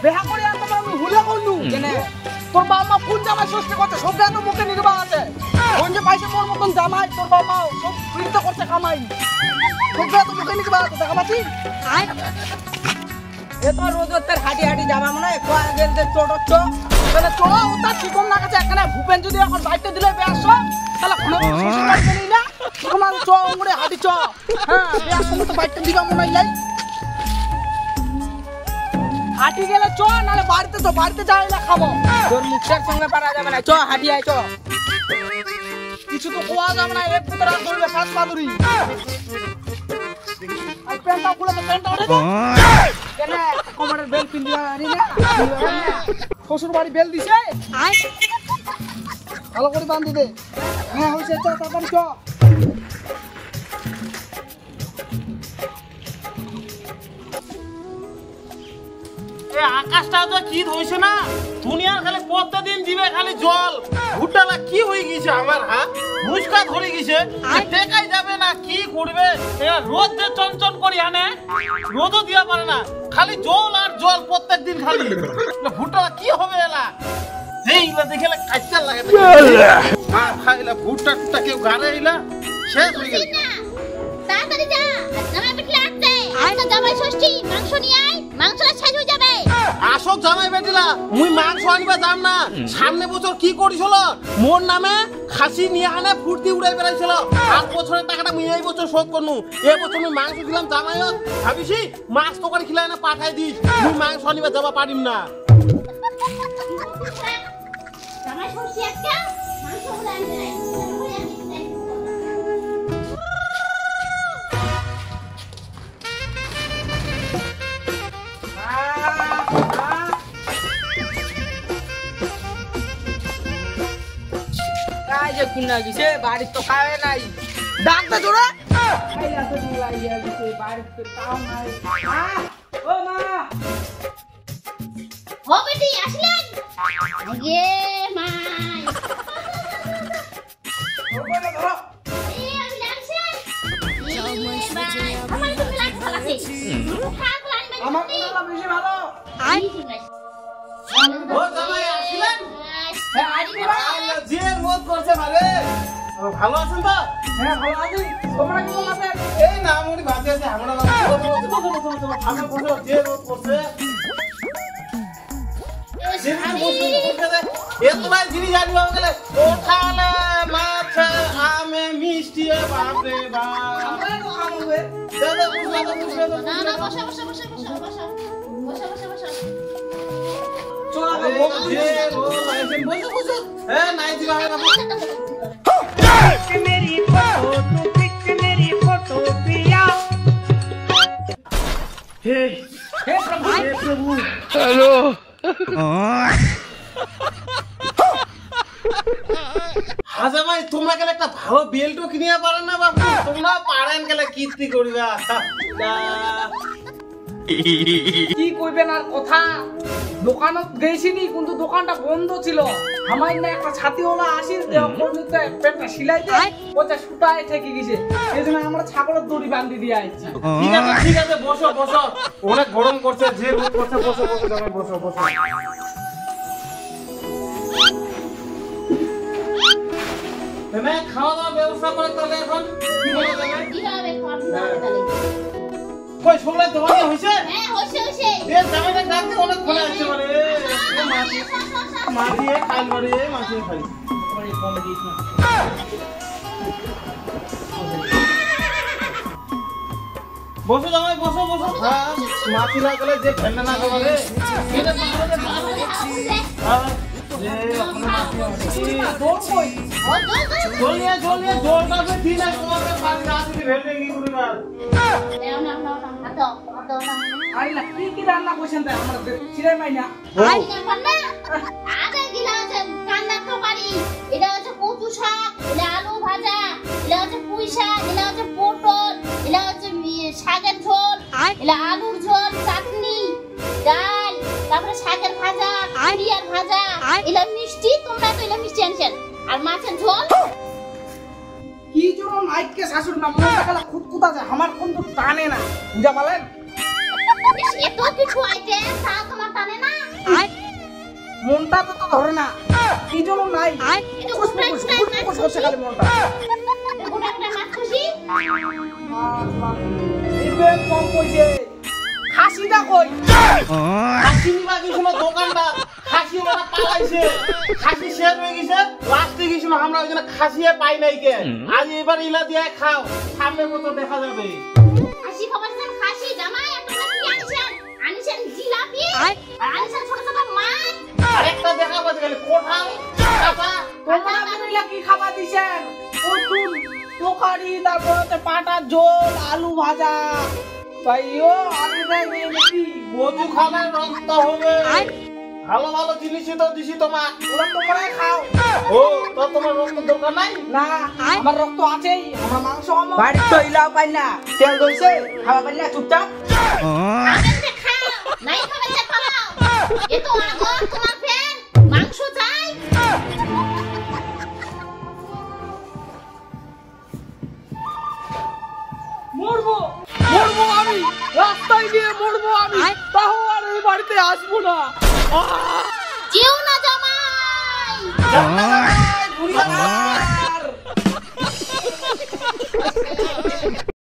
বেহা করে আর তোমার হুলে করলু কেন তোর বাবা কোন জামাই ষষ্ঠী করতে সব জানো মুখে নির্বাহ আছে কোন যে পাইছে মোর মতন জামাই তোর বাবা সব ফ্রিতে করতে কামাই সব তো মুখে নির্বাহ আছে দেখা পাচ্ছি এ তো রোজ তোর হাঁটি হাঁটি জামা মনে হয় কোয়া গেল যে চড়চ্ছ তাহলে চড়া ওটা কি কম না কাছে এখানে ভূপেন যদি এখন বাইতে দিলে বেয়াস তাহলে কোনো শ্বশুর বাড়িতে নেই না তোমার চ উড়ে হাঁটি চ হ্যাঁ বেয়াস তো বাইতে দিবা মনে হয় হাঁটি গেলে চ নালে বাড়িতে তো বাড়িতে যাই না খাবো তোর মুখের সঙ্গে পারা যাবে না চ হাঁটি আয় চ কিছু তো কোয়া যাবে না এক পুতরা করবে সাত মাদুরি আর প্যান্টটা খুলে তো প্যান্টটা উঠে দে কেন কোমরের বেল পিন্দিয়া আনি না শ্বশুর বাড়ি বেল দিছে ভালো করে বাঁধি দে হ্যাঁ হইছে চ তাড়াতাড়ি চ আকাশটা তো কি হইছে না দুনিয়ার খালি প্রতিদিন দিবে খালি জল ভুট্টালা কি হয়ে গেছে আমার হাত মুস্কা ধরে গেছে টেকাই যাবে না কি করবে এরা রোদ যে চঞ্চন করি আনে রোদও দিয়া পারে না খালি জল আর জল প্রত্যেকদিন খালি ভুট্টালা কি হবে এলা এইগুলা দেখে কাচ্চা লাগে খাইলা ভুট্টা টুট্টা কেউ গাড়ে এলা শেষ হয়ে গেল তাড়াতাড়ি যা জামাই বেটি লাগছে আজকে জামাই ষষ্ঠী মাংস নিয়ে আয় মাংসটা শেষ হয়ে যাবে আসক জামাই বেটিলা মুই মাংস আনিবা দাম না সামনে বছর কি করিছিল মোর নামে খাসি নিয়ে আনে ফুর্তি উড়াই বেড়াইছিল 8 বছরের টাকাটা মুই এই বছর শোধ করনু এই বছর মুই মাংস দিলাম জামাইক ভাবিছি মাছ তো করে খিলাই না পাঠাই দিস মুই মাংস আনিবা যাবা পারিম না জামাই ষষ্ঠী আজকে মাংস উড়াই আনতে যে কুন্না গেছে বাড়ি তো খায় নাই ডাকবে তোরা খাইলা তো লাইয়া গেছে বাড়ি তো তাও নাই ও মা ও বেটি আসলেন আগে মা ওরে ধরো এই আমি লাগছে আমার তো লাগছে লাগছে খাক লাগবে আমার কোনটা বেশি ভালো ও জামাই আসলেন হ্যাঁ আইছি বাবা যে রোদ করছে ভালো ভালো আছেন তো হ্যাঁ ভালো আছি তোমরা কেমন আছেন এই না আমরি ভাতে আছে আমরা ভালো বসো যে রোদ করছে এতবার জিনিস আনবো গেলে ওখানে মাছ আমে মিষ্টি বাপরে বাপ আমরা তো খাবো দাদা বুঝলা না না বসো বসো বসো বসো বসো বসো বসো বসো চলো যে রোদ আইছেন বসো বসো হ্যাঁ নাই দিবা হবে मेरी फोटो तू पिक मेरी फोटो पिया हे प्रभु हेलो হাজা ভাই তোমরা গেলে একটা ভালো বেল্টও কিনিয়া পারেন না বাবু তোমরা পারেন গেলে কীর্তি করিবা কি কইবেন আর কথা দোকানত গেছিনি কিন্তু দোকানটা বন্ধ ছিল আমার না একটা ছাতিওয়ালা আসিল দেহকর্মীতে পেটটা সিলাই দেয় ওটা সুতায় ঠেকে গেছে এইজন্য আমরা ছাগলের দড়ি বাঁধি দিয়ে আইছি ঠিক আছে বসো বসো অনেক গরম করছে যে রোদ করছে বসো বসো জামাই বসো বসো তুমি খাওয়া দাওয়ার ব্যবস্থা করে তাহলে এখন কি বলে যাবে কি হবে খাওয়া তাহলে কই সবাই তোমার হইছে হ্যাঁ হইছে হইছে এ জামাইটা ডাকতে অনেক ফোন আসছে মানে মাছি খাইল বাড়ি মাছি খাই ওরে কম দিস না বসো জামাই বসো বসো হ্যাঁ মাছি না গেলে যে ঠান্ডা না খাবে এটা জলটা দিন তোমাকে পানি রাখি ভেটে কি করবে আইলা কি রান্না কইছেন তাই আমরা চিরাই মাই না কচু শাক আলু ভাজা পুঁই শাক পটল শাকের ঝোল আলুর ঝোল চাটনি ডাল তারপরে শাকের ভাজা ভাজা আর ভাজা এলা মিষ্টি তোমরা তো এলা মিষ্টি আনছেন আর মাছের ঝোল কি জন্য নাইটকে শাশুড়ি না মনটা খালা খুঁতখুঁতা যায় আমার কিন্তু টানে না বুঝা পালেন এত কিছু আইটেম তা তোমার টানে না মনটা তো ধরে না কি জন্য নাই এটা গোটা খুশ করছে খালি মনটা গোটা মাছ খুশি দিবেন কম কইছে খাসিটা কই খাসি নিবা গেছিল দোকানটা খাসি ওরা পালাইছে খাসি শেষ হয়ে গেছে লাস্টে গেছিল আমরা ওখানে খাসিয়ে পাই নাই কে আজ এবার ইলা দিয়ে খাও সামনে মতো দেখা যাবে খাসি খাবারছেন খাসি জামাই আপনারা কি আনছেন আনছেন জিলাপি আর আনছেন ছোট ছোট মাছ আরেকটা দেখা পাচ্ছে গেলে কোঠাল কাটা তোমরা মিলা কি খাবার দিছেন কচুর তরকারি তারপরে পাটার ঝোল আলু ভাজা ভাইও আলু ভাই নাকি কচু খাবার রক্ত হবে ভালো ভালো জিনিসই তো দিছি তোমার ওরা তোমরাই খাও ও তো তোমার রক্ত দরকার নাই না আমার রক্ত আছেই আমার মাংস আমার বাড়ি তো ইলাও পাই না তেল দইছে খাওয়া পাই না চুপচাপ আগে খাও নাই খাবেন না খাও এ তো আগর তোমার ফ্যান মাংস চাই মরবো মরবো আমি রাস্তায় গিয়ে মরবো আমি তাও আর এই বাড়িতে আসবো না যেও না জামাই বুড়িয়া